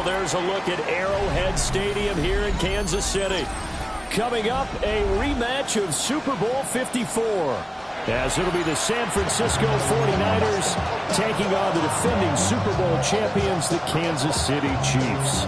there's a look at Arrowhead Stadium here in Kansas City. Coming up, a rematch of Super Bowl 54. As it'll be the San Francisco 49ers taking on the defending Super Bowl champions, the Kansas City Chiefs.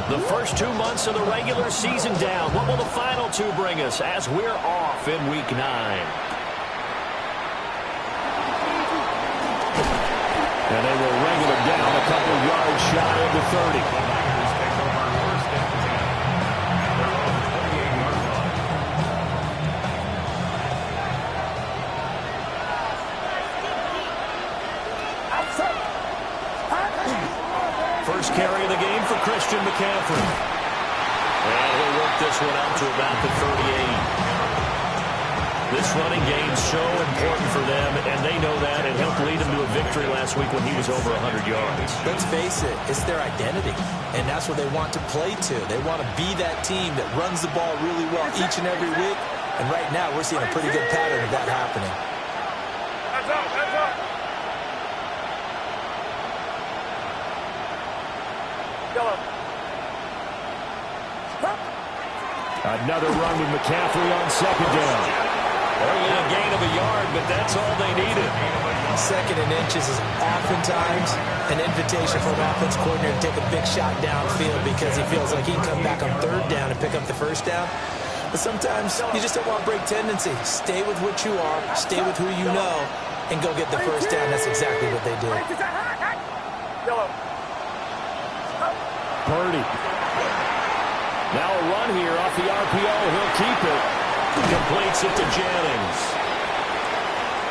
The first 2 months of the regular season down. What will the final 2 bring us as we're off in Week 9? And they will wrangle it down a couple yards shy of the 30. First carry of the game for Christian McCaffrey. And he'll work this one out to about the 38. This running game's so important for them, and they know that. It helped lead them to a victory last week when he was over 100 yards. Let's face it, it's their identity, and that's what they want to play to. They want to be that team that runs the ball really well each and every week, and right now we're seeing a pretty good pattern of that happening. Hands up, hands up. Another run with McCaffrey on second down. Only a gain of a yard, but that's all they needed. Second and inches is oftentimes an invitation for an offense coordinator to take a big shot downfield because he feels like he can come back on third down and pick up the first down. But sometimes you just don't want to break tendency. Stay with what you are, stay with who you know, and go get the first down. That's exactly what they did. Purdy. Now a run here off the RPO. He'll keep it. Completes it to Jennings.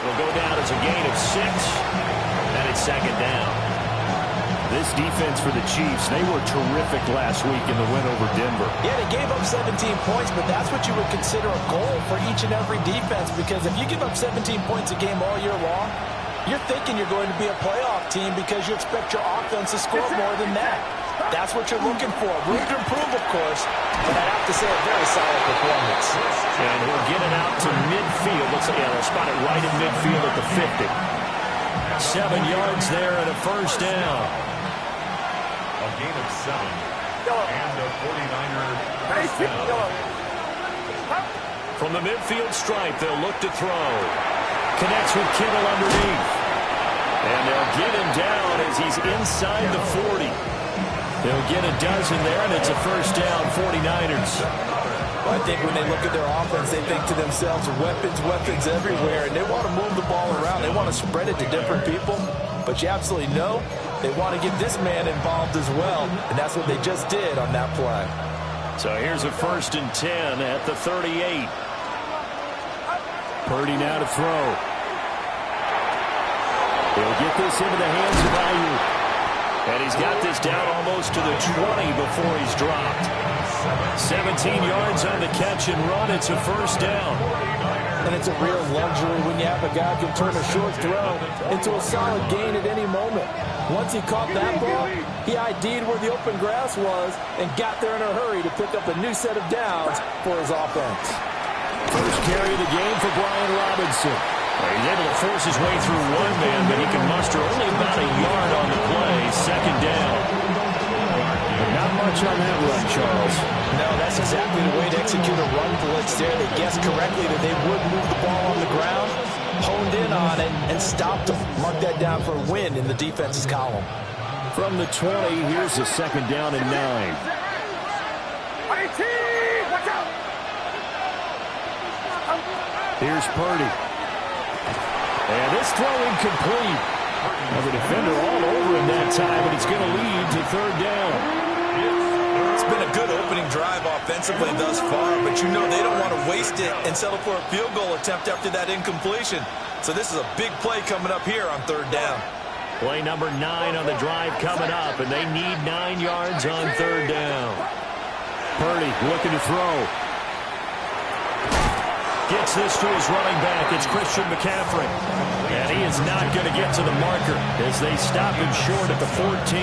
Will go down as a gain of 6. And it's second down. This defense for the Chiefs, they were terrific last week in the win over Denver. Yeah, they gave up 17 points, but that's what you would consider a goal for each and every defense, because if you give up 17 points a game all year long, you're thinking you're going to be a playoff team because you expect your offense to score more than that. That's what you're looking for. Room to improve, of course, but I'd have to say a very solid performance. And he'll get it out to midfield. Looks like they'll spot it right in midfield at the 50. 7 yards there and a first down. A gain of 7. And the 49er first down. From the midfield stripe, they'll look to throw. Connects with Kittle underneath. And they'll get him down as he's inside the 40. They'll get a dozen there, and it's a first down, 49ers. Well, I think when they look at their offense, they think to themselves, weapons everywhere, and they want to move the ball around. They want to spread it to different people, but you absolutely know they want to get this man involved as well, and that's what they just did on that play. So here's a 1st and 10 at the 38. Purdy now to throw. He'll get this into the hands of Ayuk. And he's got this down almost to the 20 before he's dropped. 17 yards on the catch and run. It's a first down. And it's a real luxury when you have a guy who can turn a short throw into a solid gain at any moment. Once he caught that ball, he ID'd where the open grass was and got there in a hurry to pick up a new set of downs for his offense. First carry of the game for Brian Robinson. He's able to force his way through one man, but he can muster only about a yard on the play. Second down. But not much on that run, Charles. No, that's exactly the way to execute a run blitz there. They guessed correctly that they would move the ball on the ground, honed in on it, and stopped them. Mark that down for a win in the defense's column. From the 20, here's a second down and 9. Watch out! Here's Purdy. And this throw incomplete. Well, the defender all over him that time, but it's going to lead to third down. It's been a good opening drive offensively thus far, but you know they don't want to waste it and settle for a field goal attempt after that incompletion. So this is a big play coming up here on third down. Play number 9 on the drive coming up, and they need 9 yards on third down. Purdy looking to throw. Gets this to his running back. It's Christian McCaffrey. And he is not going to get to the marker as they stop him short at the 14.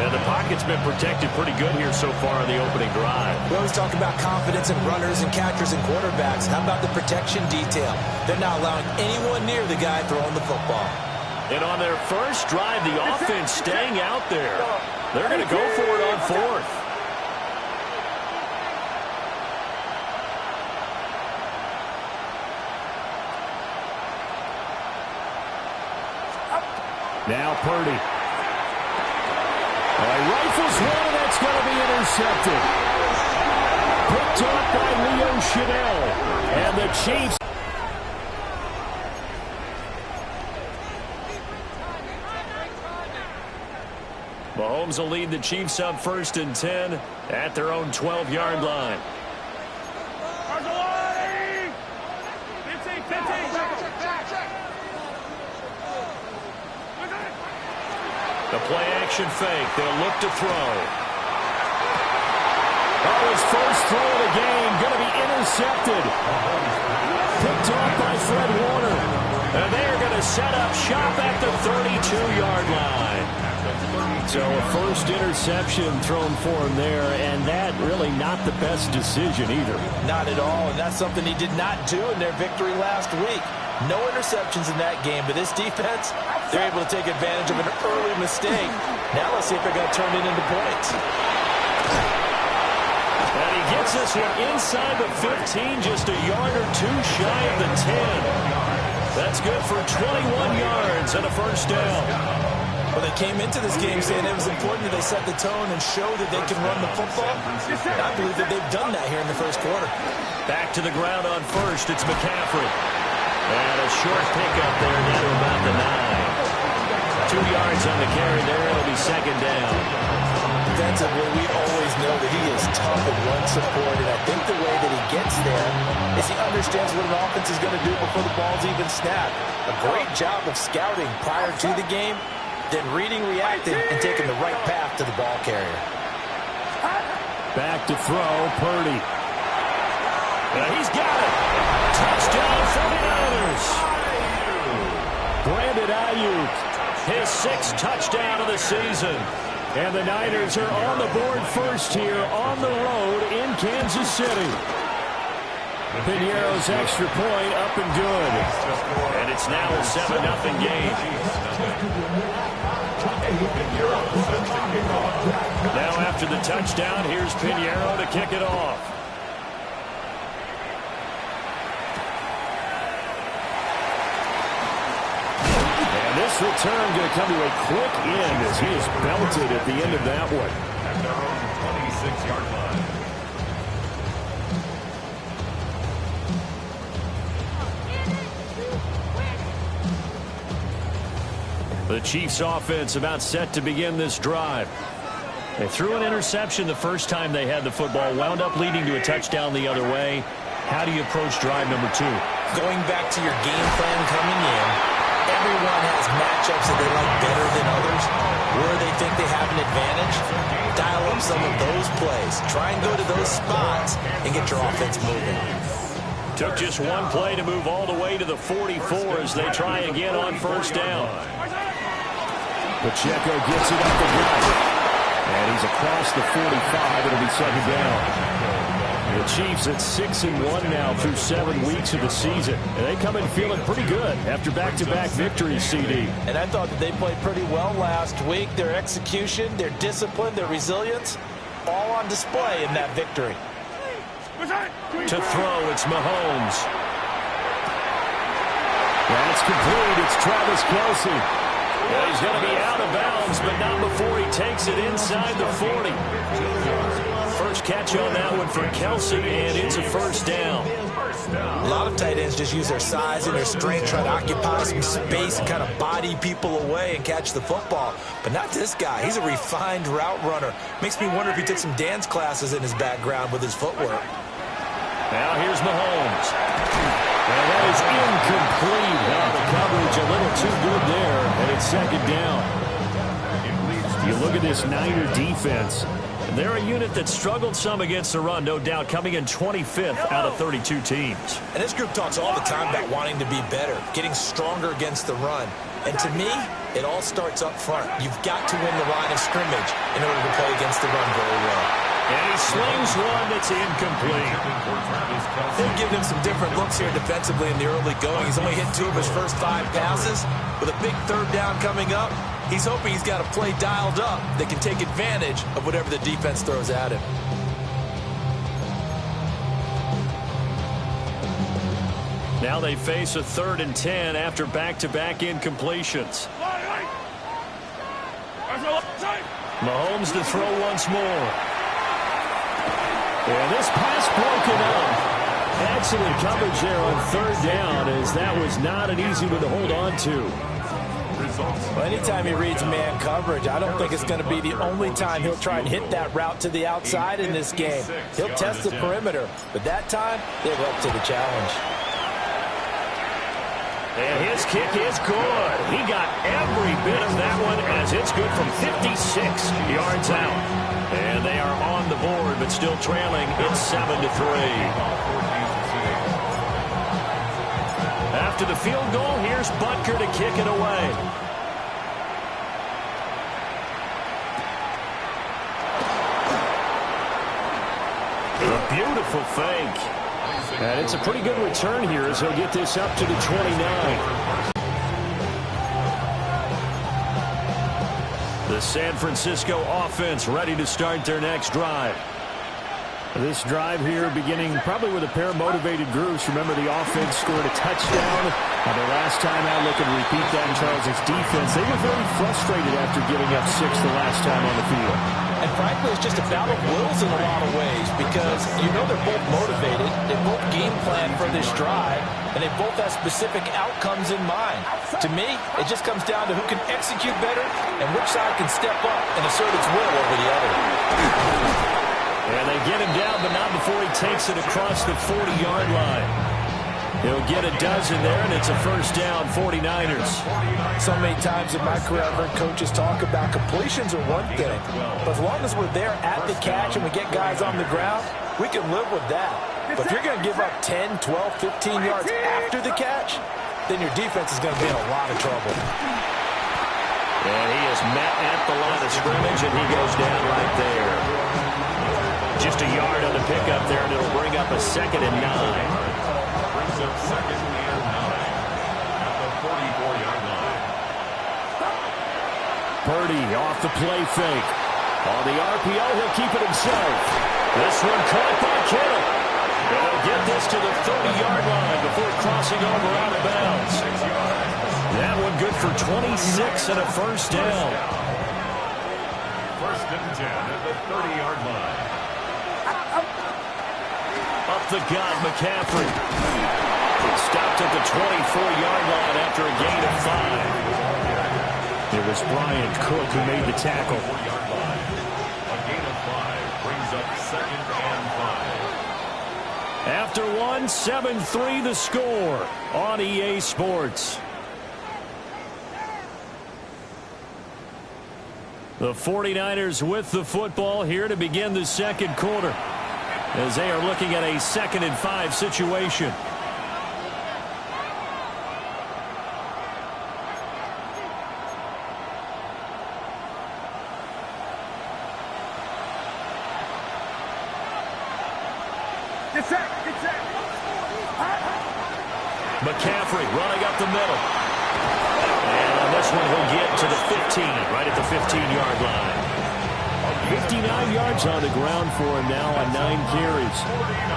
And the pocket's been protected pretty good here so far on the opening drive. We always talk about confidence in runners and catchers and quarterbacks. How about the protection detail? They're not allowing anyone near the guy throwing the football. And on their first drive, the offense staying out there. They're going to go for it on fourth. Now Purdy. He rifles one, and that's going to be intercepted. Picked up by Leo Chanel. And the Chiefs. Mahomes will lead the Chiefs up 1st and 10 at their own 12-yard line. The play-action fake. They'll look to throw. Oh, his first throw of the game going to be intercepted. Picked off by Fred Warner. And they're going to set up shop at the 32-yard line. So a first interception thrown for him there, and that really not the best decision either. Not at all, and that's something he did not do in their victory last week. No interceptions in that game, but this defense, they're able to take advantage of an early mistake. Now let's see if they're going to turn it into points. And he gets this one inside the 15, just a yard or two shy of the 10. That's good for 21 yards and a first down. Well, they came into this game saying it was important that they set the tone and show that they can run the football. And I believe that they've done that here in the first quarter. Back to the ground on first. It's McCaffrey. And a short pickup there down to about the 9. 2 yards on the carry there. It'll be second down. Defensively, we always know that he is tough at run support, and I think the way that he gets there is he understands what an offense is going to do before the ball's even snapped. A great job of scouting prior to the game, then reading, reacting, and taking the right path to the ball carrier. Back to throw, Purdy. He's got it. Touchdown 49ers. Brandon Ayuk, his 6th touchdown of the season. And the Niners are on the board first here on the road in Kansas City. Piñeiro's extra point up and good. And it's now a 7-0 game. Now after the touchdown, here's Piñeiro to kick it off. And this return going to come to a quick end as he is belted at the end of that one. At their own 26-yard line. The Chiefs offense about set to begin this drive. They threw an interception the first time they had the football, wound up leading to a touchdown the other way. How do you approach drive number 2? Going back to your game plan coming in, everyone has matchups that they like better than others. Where they think they have an advantage, dial up some of those plays. Try and go to those spots and get your offense moving. Took just one play to move all the way to the 44 as they try again on first down. Pacheco gets it up the gut. And he's across the 45. It'll be second down. The Chiefs at 6-1 now through 7 weeks of the season. And they come in feeling pretty good after back-to-back victories, CD. And I thought that they played pretty well last week. Their execution, their discipline, their resilience, all on display in that victory. To throw, it's Mahomes. That's complete. It's Travis Kelce. Well, he's going to be out of bounds, but not before he takes it inside the 40. First catch on that one for Kelce, and it's a first down. A lot of tight ends just use their size and their strength, try to occupy some space and kind of body people away and catch the football. But not this guy. He's a refined route runner. Makes me wonder if he took some dance classes in his background with his footwork. Now here's Mahomes. And that is incomplete. Now the coverage a little too good there, and it's second down. You look at this Niner defense. They're a unit that struggled some against the run, no doubt, coming in 25th out of 32 teams. And this group talks all the time about wanting to be better, getting stronger against the run. And to me, it all starts up front. You've got to win the line of scrimmage in order to play against the run very well. And he slings one that's incomplete. They've given him some different looks here defensively in the early going. He's only hit 2 of his first 5 passes. With a big third down coming up, he's hoping he's got a play dialed up that can take advantage of whatever the defense throws at him. Now they face a 3rd and 10 after back-to-back incompletions. Mahomes to throw once more. And this pass broken up. Excellent coverage there on 3rd down, as that was not an easy one to hold on to. Well, anytime he reads man coverage, I don't think it's going to be the only time he'll try and hit that route to the outside in this game. He'll test the perimeter, but that time, they've up to the challenge. And his kick is good. He got every bit of that one, as it's good from 56 yards out. And they are on the board, but still trailing. It's 7-3. After the field goal, here's Butker to kick it away. A beautiful fake. And it's a pretty good return here as he'll get this up to the 29. The San Francisco offense ready to start their next drive. This drive here beginning probably with a pair of motivated groups. Remember, the offense scored a touchdown. The last time out, look and repeat that in Charles' defense. They were very frustrated after giving up 6 the last time on the field. And frankly, it's just a battle of wills in a lot of ways, because you know they're both motivated, they both game plan for this drive, and they both have specific outcomes in mind. To me, it just comes down to who can execute better and which side can step up and assert its will over the other. And they get him down, but not before he takes it across the 40-yard line. He'll get a dozen there, and it's a first down, 49ers. So many times in my career, I've heard coaches talk about completions are one thing, but as long as we're there at the catch and we get guys on the ground, we can live with that. But if you're going to give up 10, 12, 15 yards after the catch, then your defense is going to be in a lot of trouble. And he is met at the line of scrimmage, and he goes down right there. Just a yard on the pickup there, and it'll bring up a 2nd and 9. Brings up 2nd and 9 at the 44-yard line. Purdy off the play fake. On the RPO, he'll keep it himself. This one caught by Kittle. And he'll get this to the 30-yard line before crossing over out of bounds. That one good for 26 and a first down. 1st and 10 at the 30-yard line. Up the gut, McCaffrey. Stopped at the 24-yard line after a gain of 5. It was Bryant Cook who made the tackle. 4-yard line. A gain of 5 brings up 2nd and 5. After one, 7-3 the score on EA Sports. The 49ers with the football here to begin the second quarter, as they are looking at a 2nd and 5 situation. McCaffrey running up the middle. And on this one, he'll get to the 15, right at the 15-yard line. 59 yards on the ground for him now on 9 carries.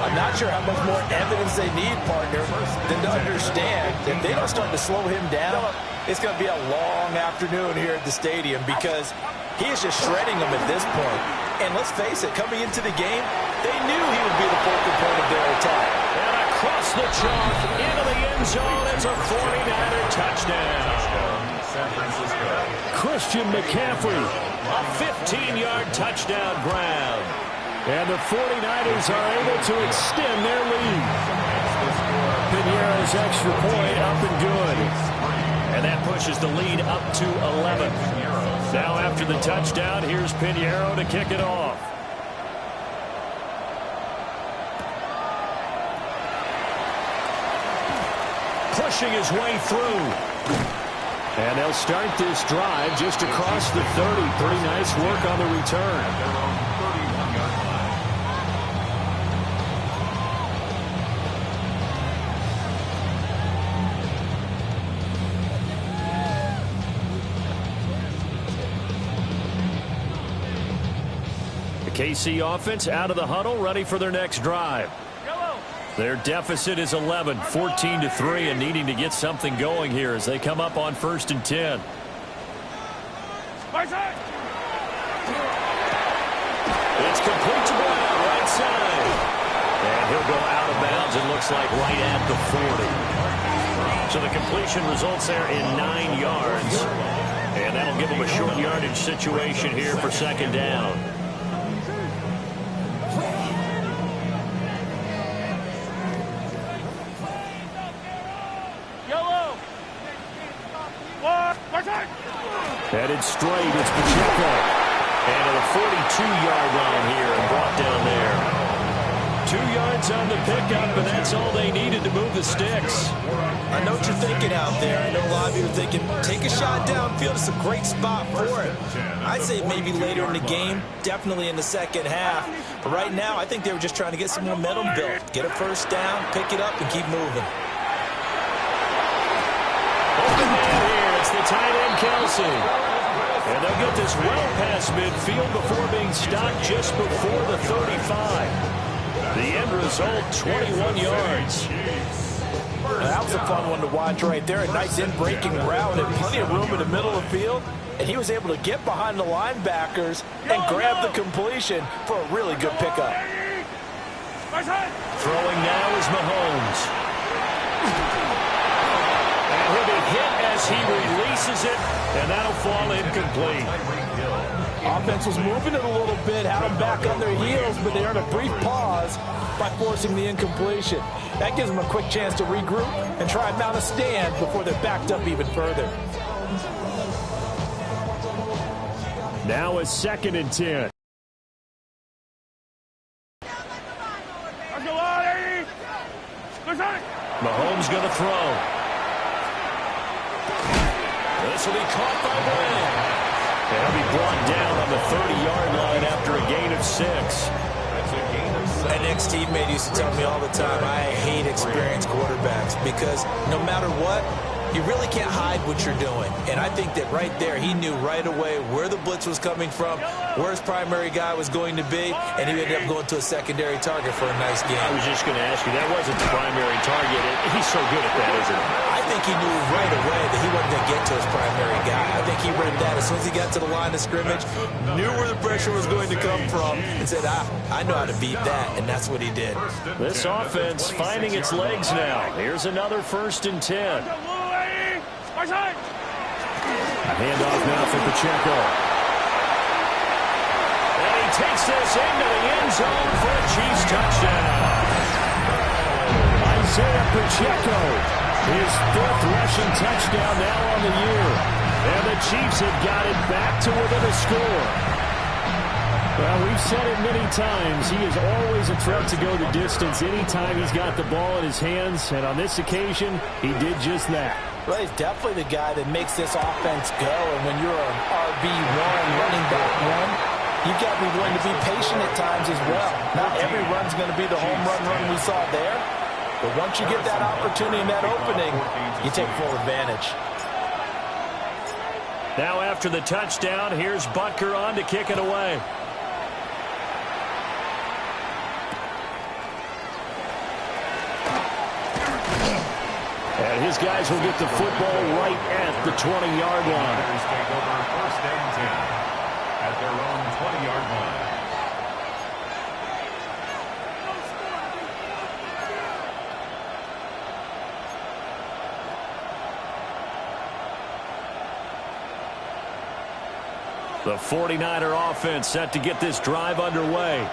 I'm not sure how much more evidence they need, partner, than to understand that if they don't start to slow him down, it's going to be a long afternoon here at the stadium, because he is just shredding them at this point. And let's face it, coming into the game, they knew he would be the focal point of their attack. And across the chalk, into the end zone, it's a 49er touchdown. San Francisco. Christian McCaffrey, a 15-yard touchdown grab. And the 49ers are able to extend their lead. Pinheiro's extra point up and good. And that pushes the lead up to 11. Now after the touchdown, here's Pinheiro to kick it off. pushing his way through. And they'll start this drive just across the 30. Pretty nice work on the return. KC offense out of the huddle, ready for their next drive. Their deficit is 11, 14-3, and needing to get something going here as they come up on 1st and 10. It's complete to Brown, right side. And he'll go out of bounds, it looks like right at the 40. So the completion results there in 9 yards. And that'll give them a short yardage situation here for 2nd down. Headed straight, it's Pacheco. And to the 42-yard line here and brought down there. 2 yards on the pickup, and that's all they needed to move the sticks. I know what you're thinking out there. I know a lot of you are thinking, take a shot downfield. It's a great spot for it. I'd say maybe later in the game, definitely in the 2nd half. But right now, I think they were just trying to get some momentum built. Get a 1st down, pick it up, and keep moving. Open man here. It's the tight end, Kelsey. And they'll get this well past midfield before being stopped just before the 35. The end result, 21 yards. That was a fun one to watch right there. A nice in-breaking route and plenty of room in the middle of the field. And he was able to get behind the linebackers and grab the completion for a really good pickup. Throwing now is Mahomes. And he'll be hit as he releases it, and that'll fall incomplete. Offense was moving it a little bit, had them back on their heels, but they earned a brief pause by forcing the incompletion. That gives them a quick chance to regroup and try and mount a stand before they're backed up even further. Now it's 2nd and 10. Mahomes going to throw. This will be caught by Brown. And he'll be brought down on the 30-yard line after a gain of 6. An ex-teammate used to tell me all the time, I hate experienced quarterbacks because no matter what, you really can't hide what you're doing. And I think that right there, he knew right away where the blitz was coming from, where his primary guy was going to be, and he ended up going to a secondary target for a nice game. I was just going to ask you, that wasn't the primary target. He's so good at that, isn't he? I think he knew right away that he wasn't going to get to his primary guy. I think he read that as soon as he got to the line of scrimmage, knew where the pressure was going to come from, and said, I know how to beat that, and that's what he did. This offense finding its legs now. Here's another 1st and 10. A handoff now for Pacheco. And he takes this into the end zone for a Chiefs touchdown. Isaiah Pacheco, his 5th rushing touchdown now on the year. And the Chiefs have got it back to within a score. Well, we've said it many times. He is always a threat to go the distance anytime he's got the ball in his hands. And on this occasion, he did just that. Well, he's definitely the guy that makes this offense go. And when you're an RB1, running back one, you've got to be willing to be patient at times as well. Not every run's going to be the home run we saw there. But once you get that opportunity and that opening, you take full advantage. Now after the touchdown, here's Butker on to kick it away. And his guys will get the football right at the 20-yard line. Take over 1st and 10 at their own 20-yard line. The 49er offense set to get this drive underway.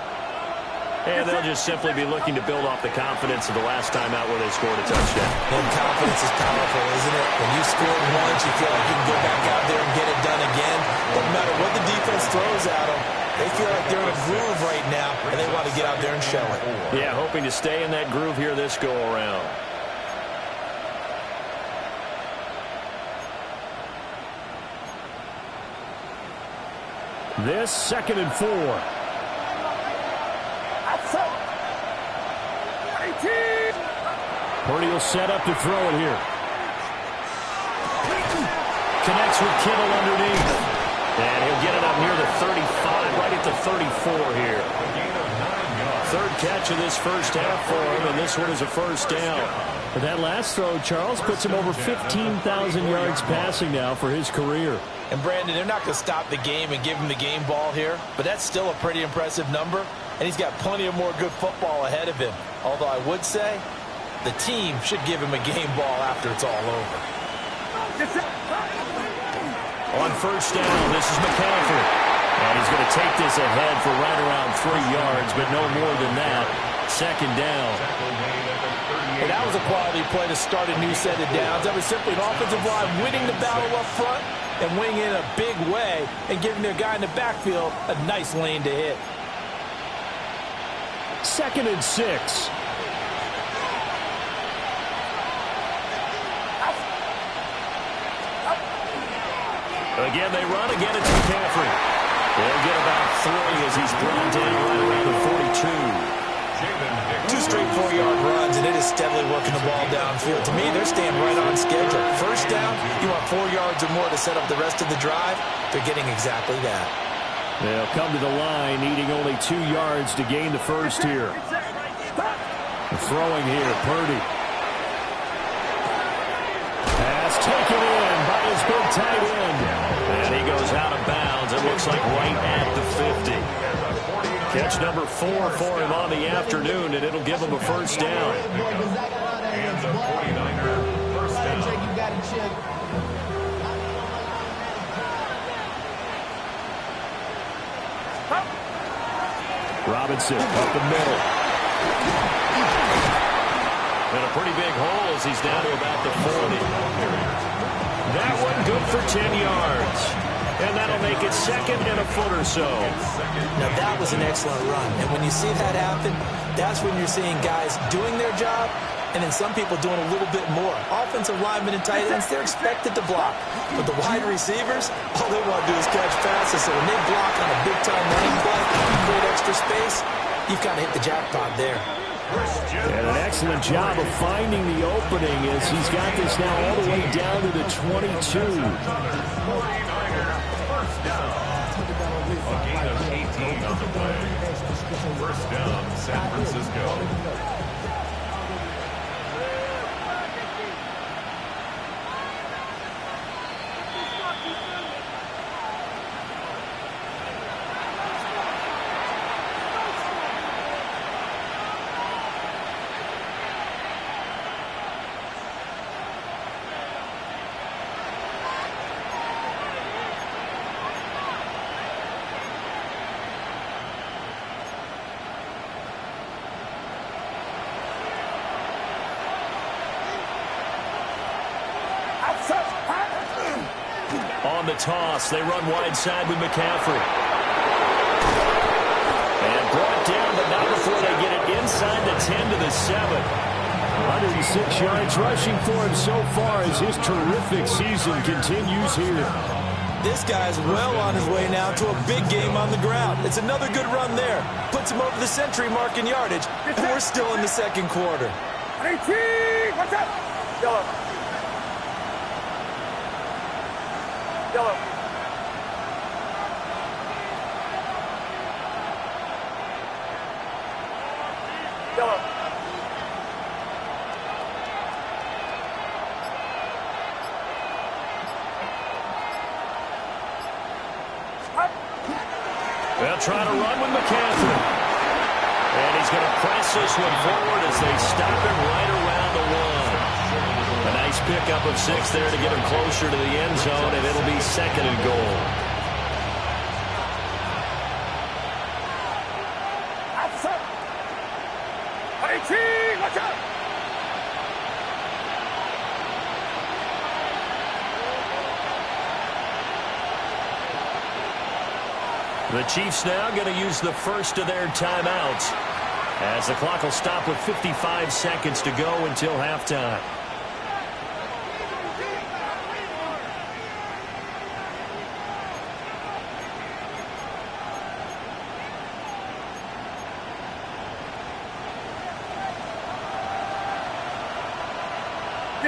And they'll just simply be looking to build off the confidence of the last time out where they scored a touchdown. And confidence is powerful, isn't it? When you scored once, you feel like you can go back out there and get it done again. No matter what the defense throws at them, they feel like they're in a groove right now, and they want to get out there and show it. Yeah, hoping to stay in that groove here this go-around. This 2nd and 4. Purdy will set up to throw it here. Connects with Kittle underneath. And he'll get it up near the 35, right at the 34 here. 3rd catch of this first half for him, and this one is a first down. But that last throw, Charles, puts him over 15,000 yards passing now for his career. And, Brandon, they're not going to stop the game and give him the game ball here, but that's still a pretty impressive number, and he's got plenty of more good football ahead of him. Although I would say the team should give him a game ball after it's all over. On first down, this is McCaffrey. And he's going to take this ahead for right around 3 yards, but no more than that. 2nd down. And that was a quality play to start a new set of downs. That was simply an offensive line winning the battle up front and winning in a big way and giving their guy in the backfield a nice lane to hit. 2nd and 6. Again, they run. Again, it's McCaffrey. They'll get about 3 as he's brought down right around the 42. 2 straight 4-yard runs, and it is steadily working the ball downfield. To me, they're staying right on schedule. First down, you want 4 yards or more to set up the rest of the drive. They're getting exactly that. They'll come to the line, needing only 2 yards to gain the first here. Throwing here, Purdy. Pass taken in by his big tight end. And he goes out of bounds. It looks like right at the 50. Catch number 4 for him on the afternoon, and it'll give him a first down. And the 49er first down. Robinson up the middle. And a pretty big hole as he's down to about the 40. That one good for 10 yards. And that'll make it 2nd and a foot or so. Now, that was an excellent run. And when you see that happen, that's when you're seeing guys doing their job and then some people doing a little bit more. Offensive linemen and tight ends, they're expected to block. But the wide receivers, all they want to do is catch passes. So when they block on a big-time running play, create extra space, you've kind of hit the jackpot there. And an excellent job of finding the opening as he's got this now all the way down to the 22. A gain of 18 on the play. First down, San Francisco. On the toss, they run wide side with McCaffrey. And brought down, but not before they get it inside the 10 to the 7. 106 yards rushing for him so far as his terrific season continues here. This guy's well on his way now to a big game on the ground. It's another good run there. Puts him over the century mark in yardage. And we're still in the 2nd quarter. What's up? Yellow. Yellow. Yellow. They'll try to run with McCaffrey. And he's going to press this one forward as they stop him right around the 1. A nice pickup of 6 there to get him closer to the end zone, and it'll be 2nd and goal. Watch out! The Chiefs now going to use the first of their timeouts as the clock will stop with 55 seconds to go until halftime.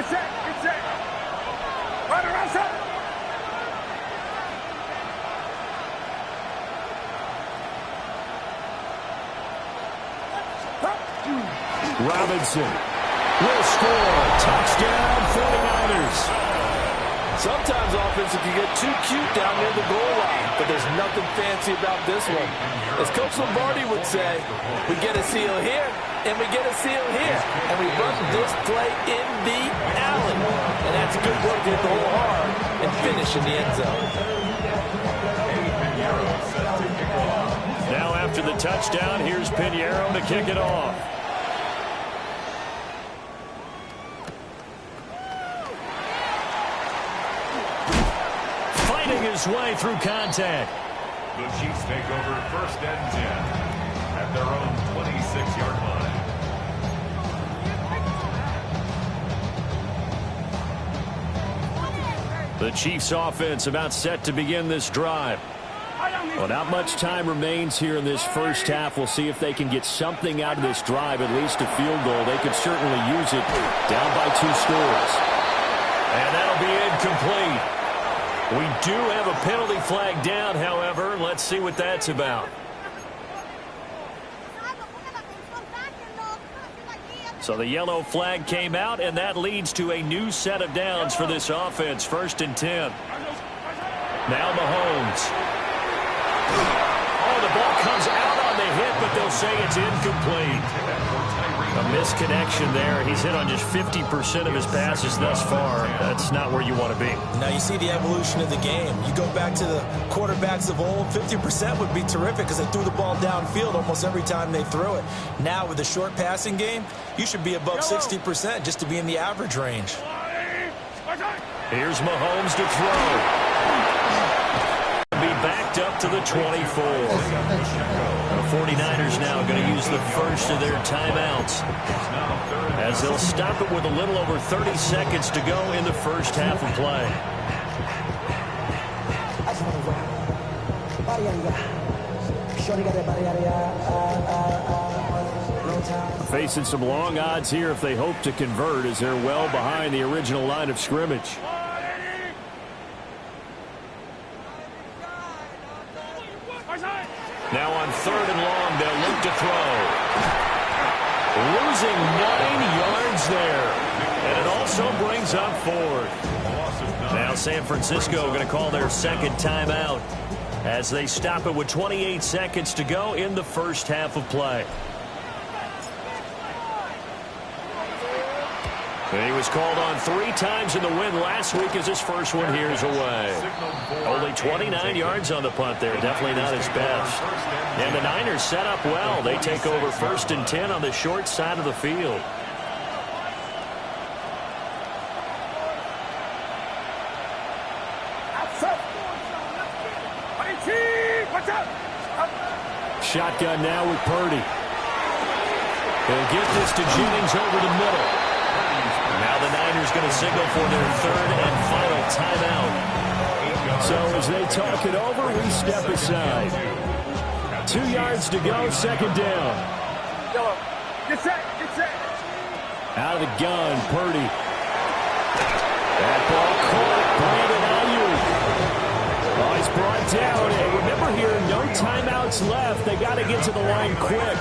Get set. Get set. Right around set. Robinson will score. Touchdown, 49ers. Sometimes offense can get too cute down near the goal line, but there's nothing fancy about this one. As Coach Lombardi would say, we get a seal here, and we get a seal here, and we run this play in the alley. And that's good work to hit the hole hard and finish in the end zone. Now after the touchdown, here's Pinheiro to kick it off. His way through contact. The Chiefs take over 1st and 10 at their own 26-yard line. The Chiefs offense about set to begin this drive. Well, not much time remains here in this first half. We'll see if they can get something out of this drive, at least a field goal. They could certainly use it down by 2 scores. And that'll be incomplete. We do have a penalty flag down, however. Let's see what that's about. So the yellow flag came out, and that leads to a new set of downs for this offense. 1st and 10. Now Mahomes. Oh, the ball comes out on the hit, but they'll say it's incomplete. A misconnection there. He's hit on just 50% of his passes thus far. That's not where you want to be. Now you see the evolution of the game. You go back to the quarterbacks of old, 50% would be terrific because they threw the ball downfield almost every time they threw it. Now with the short passing game, you should be above 60% just to be in the average range. Here's Mahomes to throw. Be backed up to the 24. The 49ers now going to use the first of their timeouts as they'll stop it with a little over 30 seconds to go in the first half of play. Facing some long odds here if they hope to convert, as they're well behind the original line of scrimmage. Now on 3rd and long, they'll look to throw. Losing 9 yards there. And it also brings up 4th. Now San Francisco going to call their second timeout as they stop it with 28 seconds to go in the first half of play. He was called on 3 times in the win last week as his first one here's away. Only 29 yards on the punt there. Definitely not his best. And the Niners set up well. They take over 1st and 10 on the short side of the field. Shotgun now with Purdy. They'll get this to Jennings over the middle. Now the Niners going to signal for their 3rd and final timeout. So as they talk it over, we step aside. 2 yards to go, 2nd down. Get set, get set. Out of the gun, Purdy. That ball caught. Brandon Ayuk. Oh, he's brought down. And remember here, no timeouts left. They got to get to the line quick.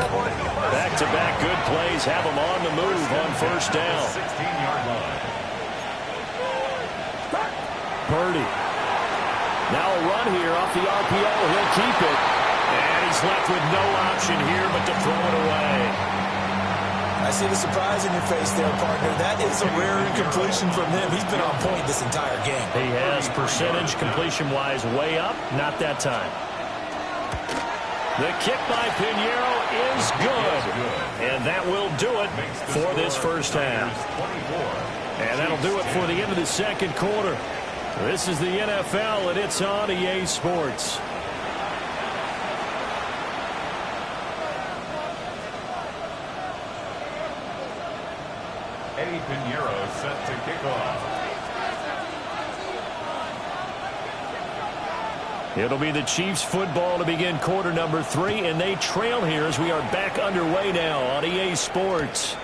Back-to-back good plays have them on the move on 1st down. 16-yard line. Purdy. Now a run here off the RPO. He'll keep it. And he's left with no option here but to throw it away. I see the surprise in your face there, partner. That is a rare incompletion from him. He's been on point this entire game. He has percentage completion-wise way up. Not that time. The kick by Pinheiro is good. And that will do it for this first half. And that'll do it for the end of the second quarter. This is the NFL, and it's on EA Sports. Eddie Pinheiro set to kick off. It'll be the Chiefs football to begin quarter number 3, and they trail here as we are back underway now on EA Sports.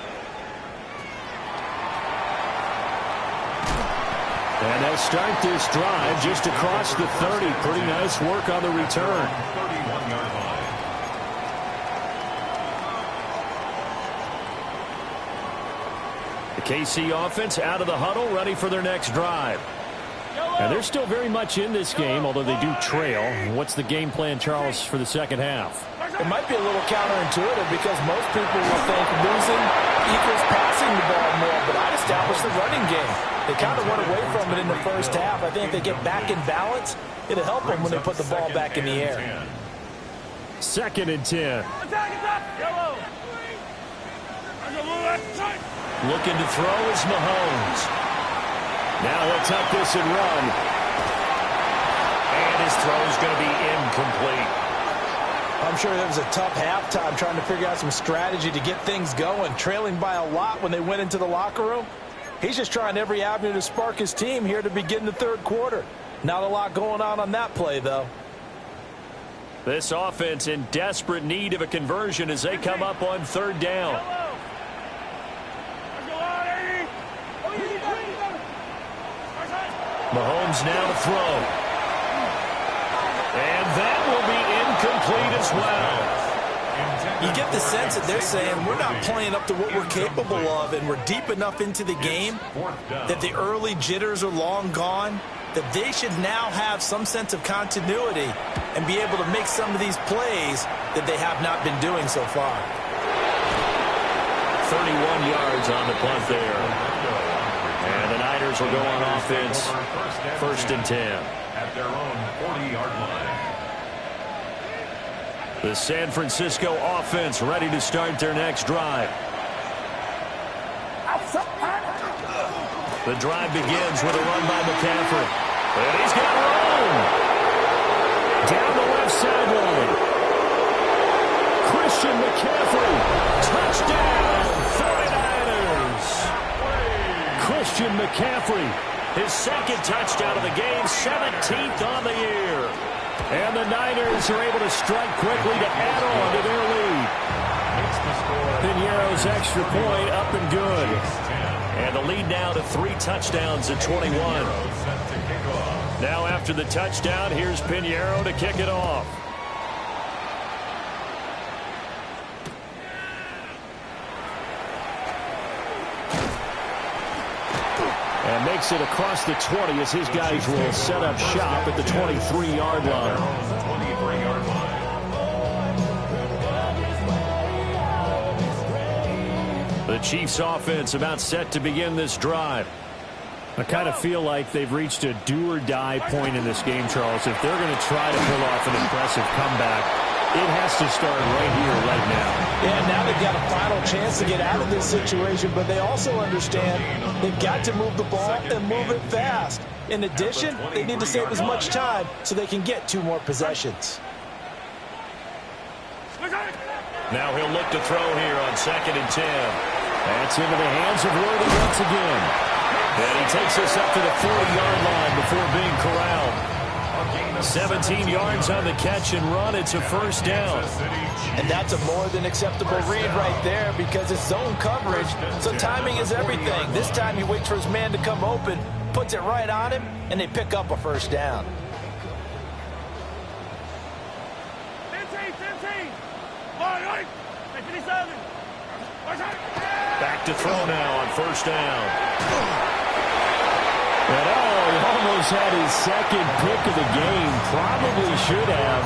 And they'll start this drive just across the 30. Pretty nice work on the return. 31-yard line. The KC offense out of the huddle, ready for their next drive. And they're still very much in this game, although they do trail. What's the game plan, Charles, for the second half? It might be a little counterintuitive because most people will think losing equals passing the ball more, but I'd establish the running game. They kind of went away from it in the first half. I think if they get back in balance, it'll help them when they put the ball back in the air. 2nd and 10. Looking to throw is Mahomes. Now he'll tuck this and run. And his throw is going to be incomplete. I'm sure it was a tough halftime trying to figure out some strategy to get things going, trailing by a lot when they went into the locker room. He's just trying every avenue to spark his team here to begin the third quarter. Not a lot going on that play, though. This offense in desperate need of a conversion as they come up on 3rd down. Mahomes now to throw. And that will be incomplete as well. You get the sense that they're saying we're not playing up to what we're capable of, and we're deep enough into the game that the early jitters are long gone, that they should now have some sense of continuity and be able to make some of these plays that they have not been doing so far. 31 yards on the punt there. And the Niners will go on offense. 1st and 10. At their own 40-yard line. The San Francisco offense ready to start their next drive. The drive begins with a run by McCaffrey. And he's got room. Down the left sideline. Christian McCaffrey. Touchdown, 49ers. Christian McCaffrey. His 2nd touchdown of the game, 17th on the year. And the Niners are able to strike quickly to add on to their lead. Pinheiro's extra point up and good. And the lead now to 3 touchdowns at 21. Now after the touchdown, here's Pinheiro to kick it off. And makes it across the 20 as his guys will set up shop at the 23-yard line. The Chiefs offense about set to begin this drive. I kind of feel like they've reached a do-or-die point in this game, Charles. If they're going to try to pull off an impressive comeback, it has to start right here, right now. Yeah, now they've got a final chance to get out of this situation, but they also understand they've got to move the ball and move it fast. In addition, they need to save as much time so they can get 2 more possessions. Now he'll look to throw here on 2nd and 10. That's into the hands of Worthy once again. And he takes us up to the 40-yard line before being corralled. 17 yards on the catch and run. It's a 1st down. And that's a more than acceptable read right there because it's zone coverage, so timing is everything. This time he waits for his man to come open, puts it right on him, and they pick up a 1st down. Back to throw now on 1st down. And he almost had his 2nd pick of the game. Probably should have.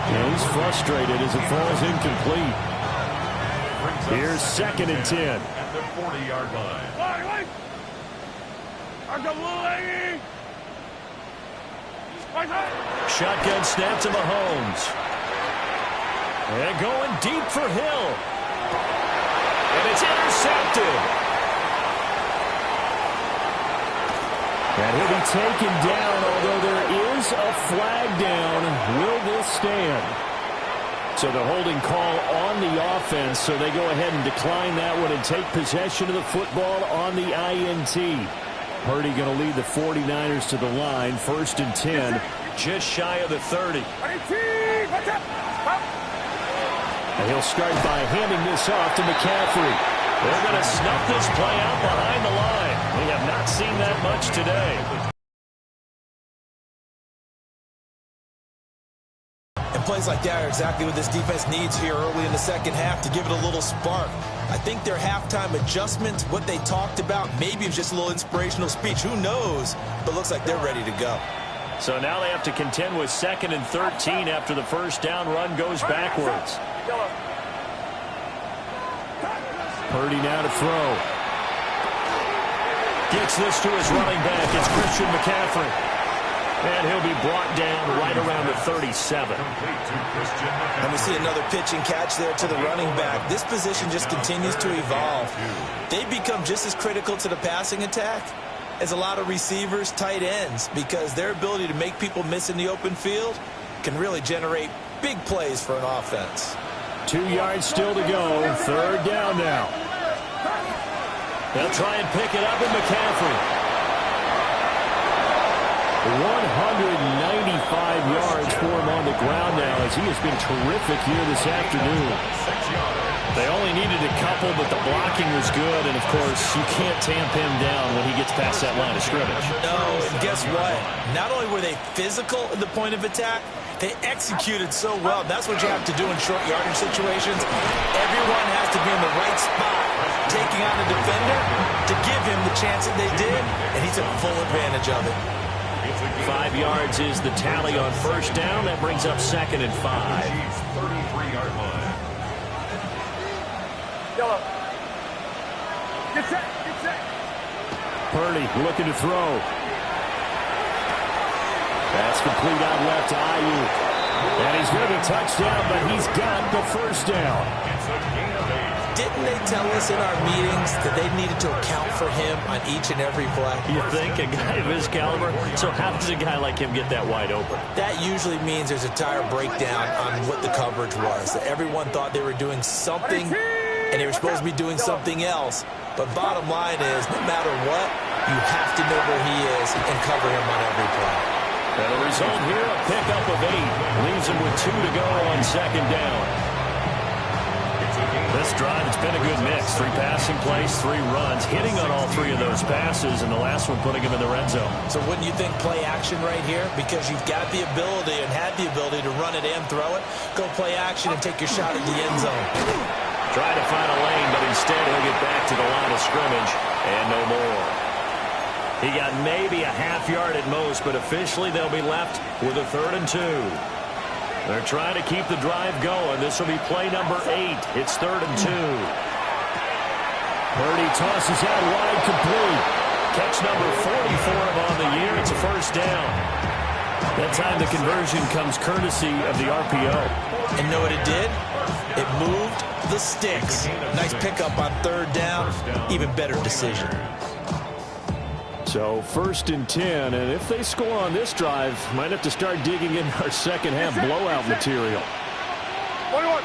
And he's frustrated as it falls incomplete. Here's 2nd and 10. At the 40-yard line. Shotgun snap to Mahomes. And going deep for Hill. And it's intercepted. And he'll be taken down, although there is a flag down. Will this stand? So the holding call on the offense, so they go ahead and decline that one and take possession of the football on the INT. Purdy going to lead the 49ers to the line, 1st and 10, just shy of the 30. And he'll start by handing this off to McCaffrey. They're going to snuff this play out behind the line. We have not seen that much today. And plays like that are exactly what this defense needs here early in the second half to give it a little spark. I think their halftime adjustment, what they talked about, maybe it was just a little inspirational speech. Who knows? But looks like they're ready to go. So now they have to contend with 2nd and 13 after the first down run goes backwards. Purdy now to throw. Gets this to his running back. It's Christian McCaffrey. And he'll be brought down right around the 37. And we see another pitch and catch there to the running back. This position just continues to evolve. They become just as critical to the passing attack as a lot of receivers, tight ends, because their ability to make people miss in the open field can really generate big plays for an offense. 2 yards still to go. 3rd down now. They'll try and pick it up in McCaffrey. 195 yards for him on the ground now as he has been terrific here this afternoon. They only needed a couple, but the blocking was good. And, of course, you can't tamp him down when he gets past that line of scrimmage. No, and guess what? Not only were they physical at the point of attack, they executed so well. That's what you have to do in short yardage situations. Everyone has to be in the right spot, taking on the defender to give him the chance that they did, and he took full advantage of it. 5 yards is the tally on first down. That brings up 2nd and 5. 33-yard line. Yellow. Get set. Get set. Purdy looking to throw. That's complete out left to Ayuk. And he's going to touchdown, but he's got the first down. It's a gain of 8. Didn't they tell us in our meetings that they needed to account for him on each and every play? You think a guy of his caliber? So how does a guy like him get that wide open? That usually means there's a tire breakdown on what the coverage was. That everyone thought they were doing something, and they were supposed to be doing something else. But bottom line is, no matter what, you have to know where he is and cover him on every play. And the result here, a pickup of 8. Leaves him with 2 to go on 2nd down. This drive, it's been a good mix. 3 passing plays, 3 runs, hitting on all 3 of those passes, and the last one putting him in the red zone. So wouldn't you think play action right here? Because you've got the ability and had the ability to run it and throw it. Go play action and take your shot at the end zone. Try to find a lane, but instead he'll get back to the line of scrimmage and no more. He got maybe a half yard at most, but officially they'll be left with a 3rd and 2. They're trying to keep the drive going. This will be play number 8. It's 3rd and 2. Purdy tosses out wide, complete. Catch number 40 for him on the year. It's a first down. That time the conversion comes courtesy of the RPO. And know what it did? It moved the sticks. Nice pickup on 3rd down. Even better decision. So 1st and 10, and if they score on this drive, might have to start digging in our second half blowout material. 21.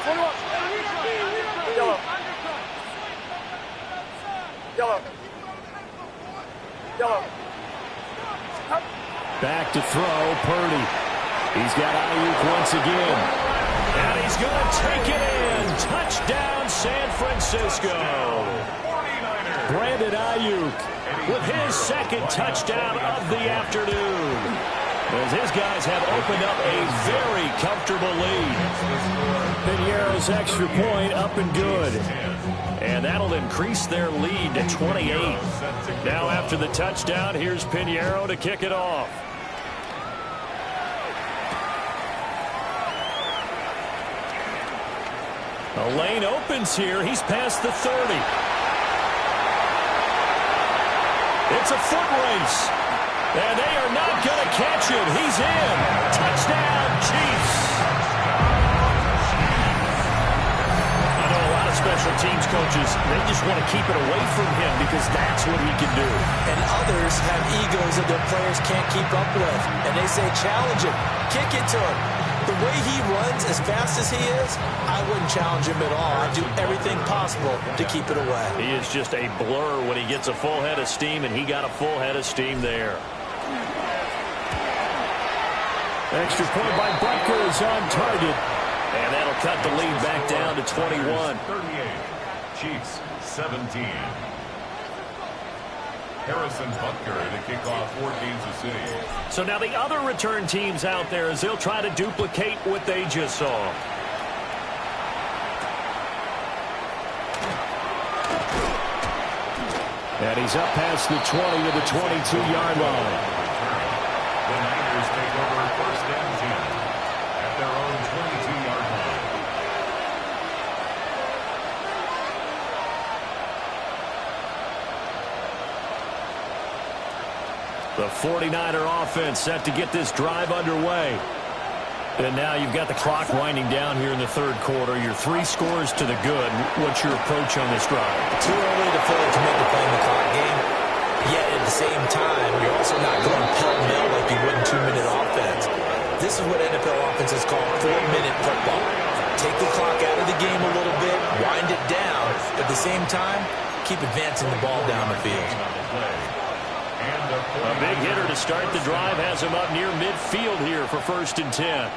Yellow. Yellow. Yellow. Back to throw, Purdy. He's got Ayuk once again. And he's going to take it in. Touchdown, San Francisco. Brandon Ayuk with his 2nd touchdown of the afternoon, as his guys have opened up a very comfortable lead. Pinheiro's extra point up and good, and that'll increase their lead to 28. Now after the touchdown, here's Pinheiro to kick it off. The lane opens here. He's past the 30. It's a foot race, and they are not going to catch him. He's in. Touchdown, Chiefs. I know a lot of special teams coaches, they just want to keep it away from him because that's what he can do. And others have egos that their players can't keep up with, and they say challenge him, kick it to him. The way he runs as fast as he is, I wouldn't challenge him at all. I'd do everything possible to keep it away. He is just a blur when he gets a full head of steam, and he got a full head of steam there. Extra point by Butker is on target. And that'll cut the lead back down to 21. 38. Chiefs 17. Harrison Butker to kick off for Kansas City. So now the other return teams out there as they'll try to duplicate what they just saw. And he's up past the 20 to the 22-yard line. The Niners take over first and 10 at their own 22-yard line. The 49er offense set to get this drive underway. And now you've got the clock winding down here in the third quarter. Your 3 scores to the good. What's your approach on this drive? Too early to fully commit to playing the clock game. Yet at the same time, you're also not going pell-mell like you would in 2-minute offense. This is what NFL offenses call 4-minute football. Take the clock out of the game a little bit, wind it down. At the same time, keep advancing the ball down the field. A big hitter to start the drive has him up near midfield here for first and 10.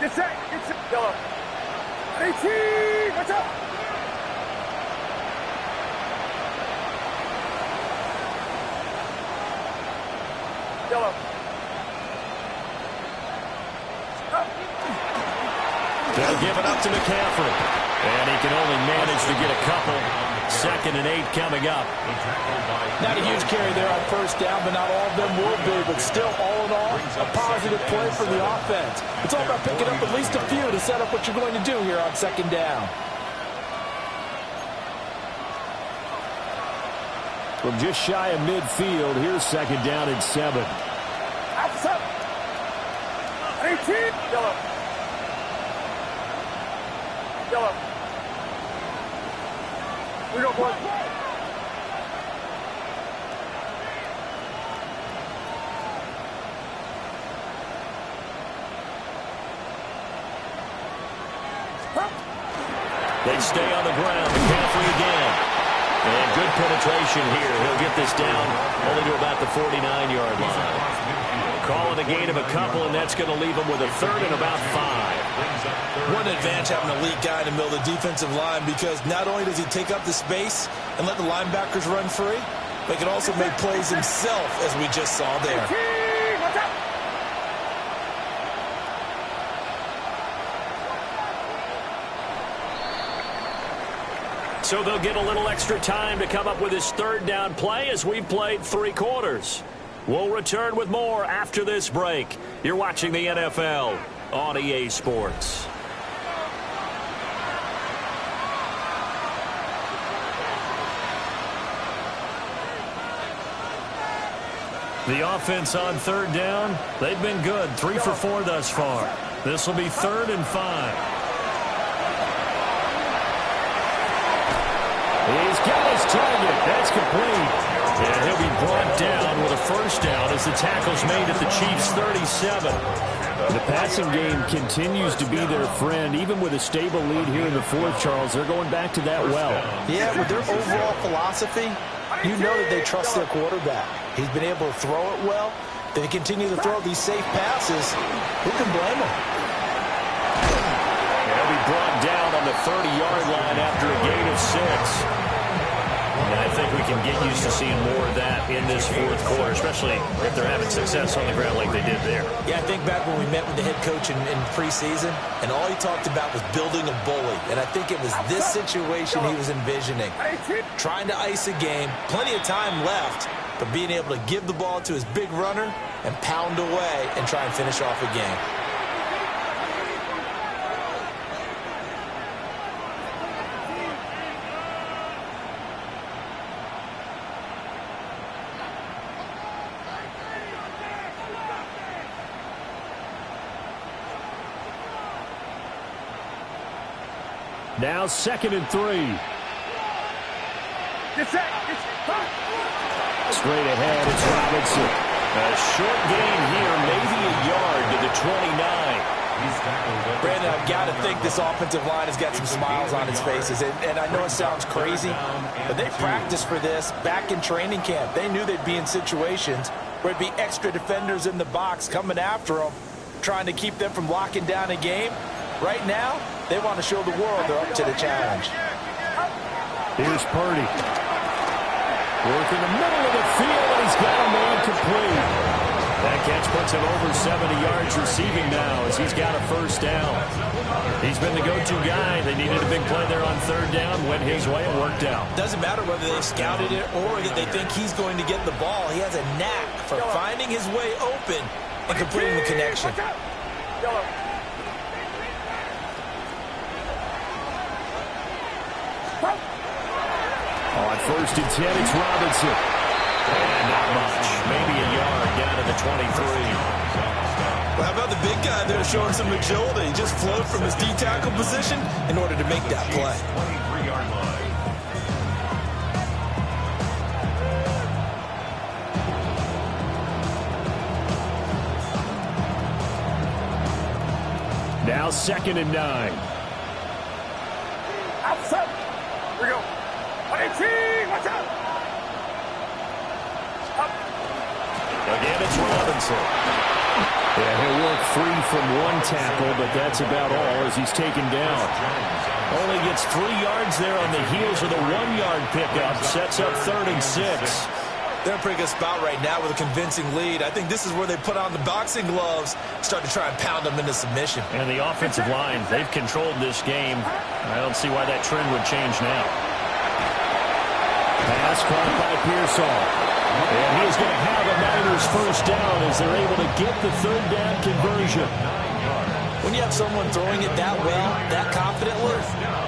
Get set. Yellow. 18. Watch out. Yellow. They'll give it up to McCaffrey. And he can only manage to get a couple. 2nd and 8 coming up. Not a huge carry there on first down, but not all of them will be. But still, all in all, a positive play for the offense. It's all about picking up at least a few to set up what you're going to do here on 2nd down. From just shy of midfield, here's 2nd down and 7. Outside. 18. Yellow. Yellow. We go, boy. They stay on the ground. McCaffrey again. And good penetration here. He'll get this down only to about the 49-yard line. Calling a gain of a couple, and that's going to leave him with a 3rd and about 5. What an advantage having an elite guy in the middle of the defensive line, because not only does he take up the space and let the linebackers run free, but he can also make plays himself, as we just saw there. Watch out. So they'll get a little extra time to come up with his 3rd down play as we've played 3 quarters. We'll return with more after this break. You're watching the NFL on EA Sports. The offense on 3rd down, they've been good. 3 for 4 thus far. This will be 3rd and 5. He's got his target. That's complete. And he'll be brought down with a first down as the tackle's made at the Chiefs' 37. The passing game continues to be their friend, even with a stable lead here in the 4th, Charles. They're going back to that well. Yeah, with their overall philosophy, you know that they trust their quarterback. He's been able to throw it well. They continue to throw these safe passes. Who can blame them? He'll be brought down on the 30-yard line after a gain of 6. And I think we can get used to seeing more of that in this 4th quarter, especially if they're having success on the ground like they did there. Yeah, I think back when we met with the head coach in preseason, and all he talked about was building a bully. And I think it was this situation he was envisioning. Trying to ice a game, plenty of time left, but being able to give the ball to his big runner and pound away and try and finish off a game. Now 2nd and 3. Straight ahead, it's Robinson. A short gain here, maybe a yard to the 29. Brandon, I've got to think this offensive line has got some smiles on its faces. And I know it sounds crazy, but they practiced for this back in training camp. They knew they'd be in situations where it'd be extra defenders in the box coming after them, trying to keep them from locking down a game. Right now, they want to show the world they're up to the challenge. Here's Purdy. Work in the middle of the field, and he's got a man complete. That catch puts him over 70 yards receiving now as he's got a first down. He's been the go-to guy. They needed a big play there on third down. Went his way and worked out. Doesn't matter whether they scouted it or that they think he's going to get the ball. He has a knack for finding his way open and completing the connection. On first and 10, it's Robinson. And not much. Maybe a yard down to the 23. Well, how about the big guy there showing some agility? He just flowed from his D-tackle position in order to make that play. 23-yard line. Now 2nd and 9. Outside. Here we go. 18. Watch out. Again, it's Robinson. Yeah, he'll work free from one tackle, but that's about all as he's taken down. Only gets 3 yards there on the heels of the 1-yard pickup. Sets up 3rd and 6. They're in a pretty good spot right now with a convincing lead. I think this is where they put on the boxing gloves, start to try and pound them into submission. And the offensive line, they've controlled this game. I don't see why that trend would change now. Pass caught by Pearsall. And he's going to have a Niners first down as they're able to get the 3rd down conversion. When you have someone throwing it that well, that confidently,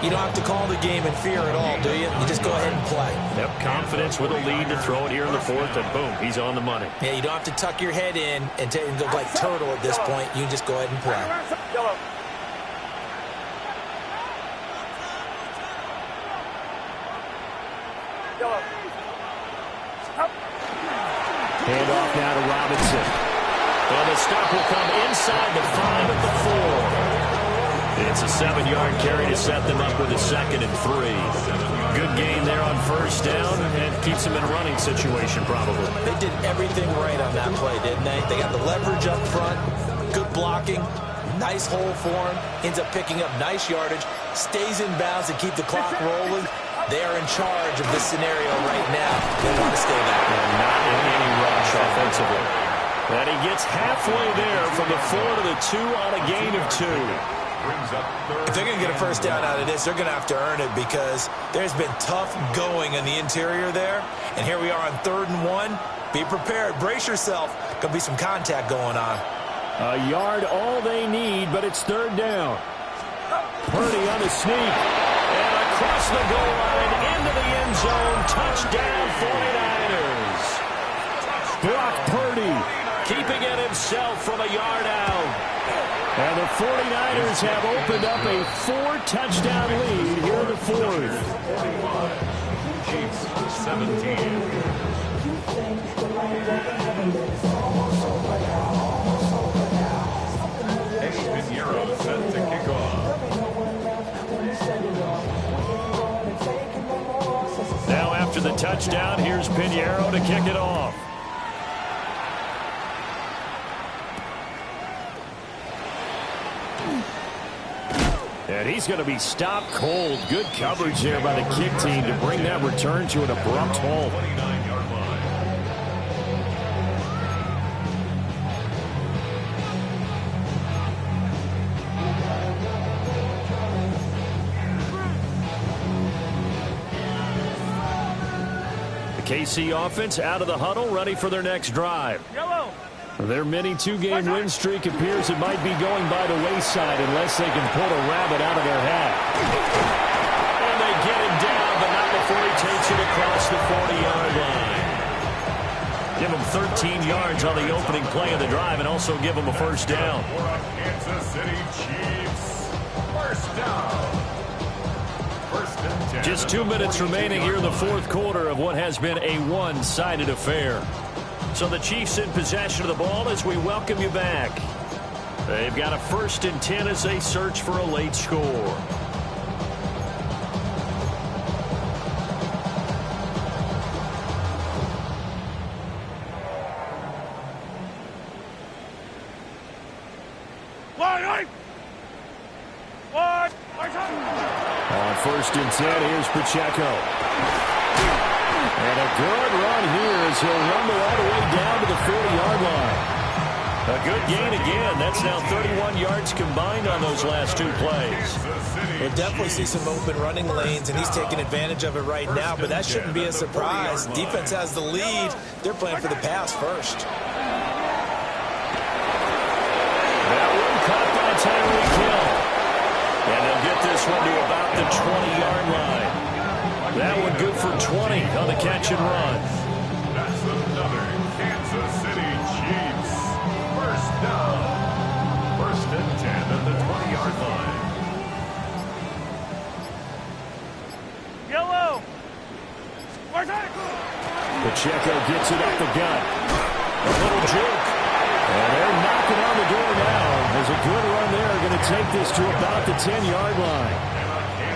you don't have to call the game in fear at all, do you? You just go ahead and play. Yep, confidence with a lead to throw it here in the 4th, and boom, he's on the money. Yeah, you don't have to tuck your head in and look like turtle at this point. You can just go ahead and play. Yellow. Yellow. Hand off now to Robinson. And the stop will come inside the 5 at the 4. It's a 7-yard carry to set them up with a 2nd and 3. Good gain there on first down and keeps them in a running situation probably. They did everything right on that play, didn't they? They got the leverage up front, good blocking, nice hole for him, ends up picking up nice yardage, stays in bounds to keep the clock rolling. They are in charge of this scenario right now. They want to stay that way. Not in any rush offensively. And he gets halfway there from the 4 to the 2 on a gain of 2. If they're going to get a first down out of this, they're going to have to earn it because there's been tough going in the interior there. And here we are on 3rd and 1. Be prepared. Brace yourself. Going to be some contact going on. A yard all they need, but it's 3rd down. Purdy on the sneak. And across the goal line into the end zone. Touchdown 49ers. Brock Purdy keeping it himself from a yard out. And the 49ers have opened up a 4-touchdown lead here in the 4th. Chiefs 17. Pinheiro set to kick off. Now after the touchdown, here's Pinheiro to kick it off. And he's going to be stopped cold. Good coverage there by the kick team to bring that return to an abrupt halt. 29-yard line. The KC offense out of the huddle, ready for their next drive. Yellow. Their mini 2-game win streak appears it might be going by the wayside unless they can pull a rabbit out of their hat. And they get him down, but not before he takes it across the 40-yard line. Give him 13 yards on the opening play of the drive and also give him a first down. For the Kansas City Chiefs. First down. First and 10. Just 2 minutes remaining here in the 4th quarter of what has been a one-sided affair. So the Chiefs in possession of the ball as we welcome you back. They've got a 1st and 10 as they search for a late score. On 1st and 10, here's Pacheco. And a good run here as he'll rumble all the way down to the 40-yard line. A good gain again. That's now 31 yards combined on those last two plays. We'll definitely see some open running lanes, and he's taking advantage of it right now, but that shouldn't be a surprise. Defense has the lead. They're playing for the pass first. That one caught by Tyreek Hill. And they'll get this one to about the 20-yard line. That one good for 20 on the catch and run. That's another Kansas City Chiefs. First down. First and 10 at the 20-yard line. Yellow. Pacheco gets it up the gut. A little juke. And they're knocking on the door now. There's a good run there. Going to take this to about the 10-yard line.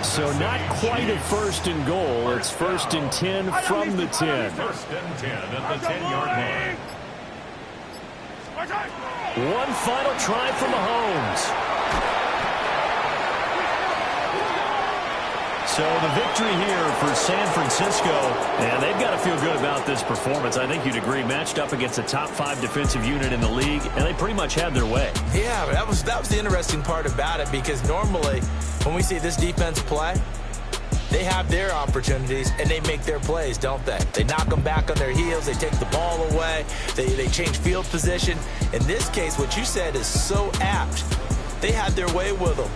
So not quite a first and goal. It's first and 10 from the 10. First and 10 at the 10-yard line. One final try for Mahomes. So the victory here for San Francisco, and they've got to feel good about this performance. I think you'd agree, matched up against a top 5 defensive unit in the league, and they pretty much had their way. Yeah, that was the interesting part about it, because normally when we see this defense play, they have their opportunities and they make their plays, don't they? They knock them back on their heels, they take the ball away, they change field position. In this case, what you said is so apt. They had their way with them.